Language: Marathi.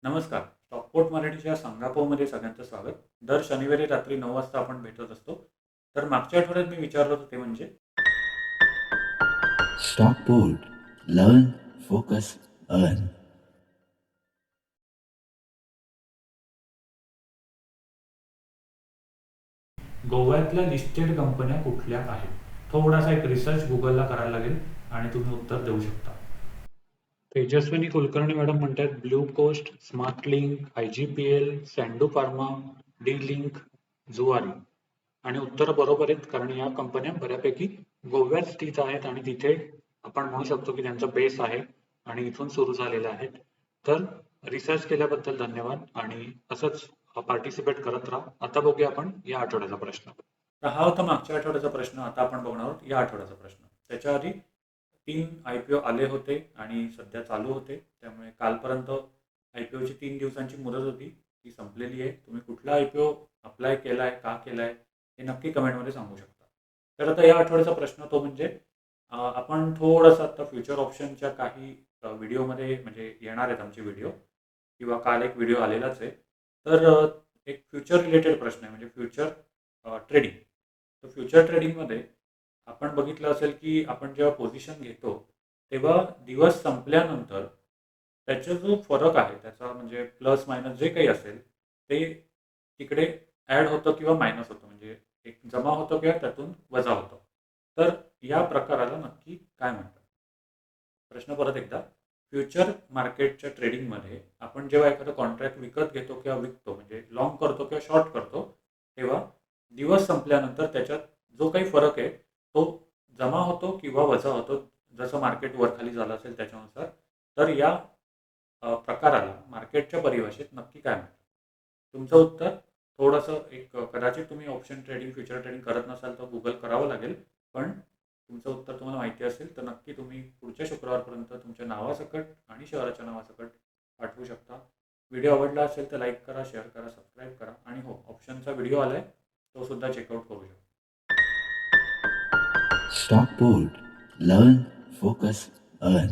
नमस्कार. स्टॉकपोर्ट मराठीच्या संगापोमध्ये सगळ्यांचं स्वागत. दर शनिवारी रात्री 9 वाजता आपण भेटत असतो. तर मागच्या आठवड्यात मी विचारलं होतं ते म्हणजे Stockport. Learn, focus, earn. गोव्यातल्या लिस्टेड कंपन्या कुठल्या आहेत? थोडासा एक रिसर्च गुगलला करायला लागेल आणि तुम्ही उत्तर देऊ शकता. तेजस्विनी कुलकर्णी मॅडम म्हणतात blue coast, smart link, IGPL, Sandoz pharma, D link, Zuari. आणि उत्तर बरोबर आहेत कारण या कंपन्या बऱ्यापैकी गोव्यात स्थित आहेत आणि तिथे आपण म्हणू शकतो की त्यांचा बेस आहे आणि इथून सुरू झालेले आहेत. तर रिसर्च केल्याबद्दल धन्यवाद आणि असंच पार्टिसिपेट करत राहा. आता बघूया आपण या आठवड्याचा प्रश्न. तर हा होता मागच्या आठवड्याचा प्रश्न. आता आपण बघणार आहोत या आठवड्याचा प्रश्न. त्याच्या आधी 3 IPO आले होते आणि सध्या चालू होते. त्यामुळे कालपर्यंत IPOची 3 दिवसांची मुदत होती. ती संपलेली आहे. तुम्ही कुठला IPO अप्लाय केलाय, का केलाय हे नक्की कमेंटमध्ये सांगू शकता. तर आता या आठवड्याचा प्रश्न तो म्हणजे आपण थोडंसं आता फ्युचर ऑप्शनच्या काही व्हिडिओमध्ये म्हणजे येणार आहेत आमचे व्हिडिओ किंवा काल एक व्हिडिओ आलेलाच आहे. तर एक फ्युचर रिलेटेड प्रश्न आहे म्हणजे फ्युचर ट्रेडिंग. तर फ्युचर ट्रेडिंगमध्ये आपण बघितलं असेल की आपण जेव्हा पोझिशन घेतो तेव्हा दिवस संपल्यानंतर त्याचा जो फरक आहे त्याचा म्हणजे प्लस मायनस जे काही असेल ते तिकडे ॲड होतं किंवा मायनस होतं म्हणजे एक जमा होतं किंवा त्यातून वजा होतं. तर या प्रकाराला नक्की काय म्हणतात? प्रश्न परत एकदा. फ्युचर मार्केटच्या ट्रेडिंगमध्ये आपण जेव्हा एखादं कॉन्ट्रॅक्ट विकत घेतो किंवा विकतो म्हणजे लाँग करतो किंवा शॉर्ट करतो तेव्हा दिवस संपल्यानंतर त्याच्यात जो काही फरक आहे तो जमा होतो किंवा वजा होतो जसं मार्केट वरखाली झालं असेल त्याच्यानुसार. तर या प्रकाराला मार्केटच्या परिभाषेत नक्की काय म्हणतात? तुमचं उत्तर थोडंसं एक कदाचित तुम्ही ऑप्शन ट्रेडिंग, फ्युचर ट्रेडिंग करत नसाल तर गुगल करावं लागेल. पण तुमचं उत्तर तुम्हाला माहिती असेल तर नक्की तुम्ही पुढच्या शुक्रवारपर्यंत तुमच्या नावासकट आणि शहराच्या नावासकट पाठवू शकता. व्हिडिओ आवडला असेल तर लाईक करा, शेअर करा, सबस्क्राईब करा आणि हो ऑप्शनचा व्हिडिओ आलाय तो सुद्धा चेकआउट करू शकता. Stockport. Learn, focus, earn.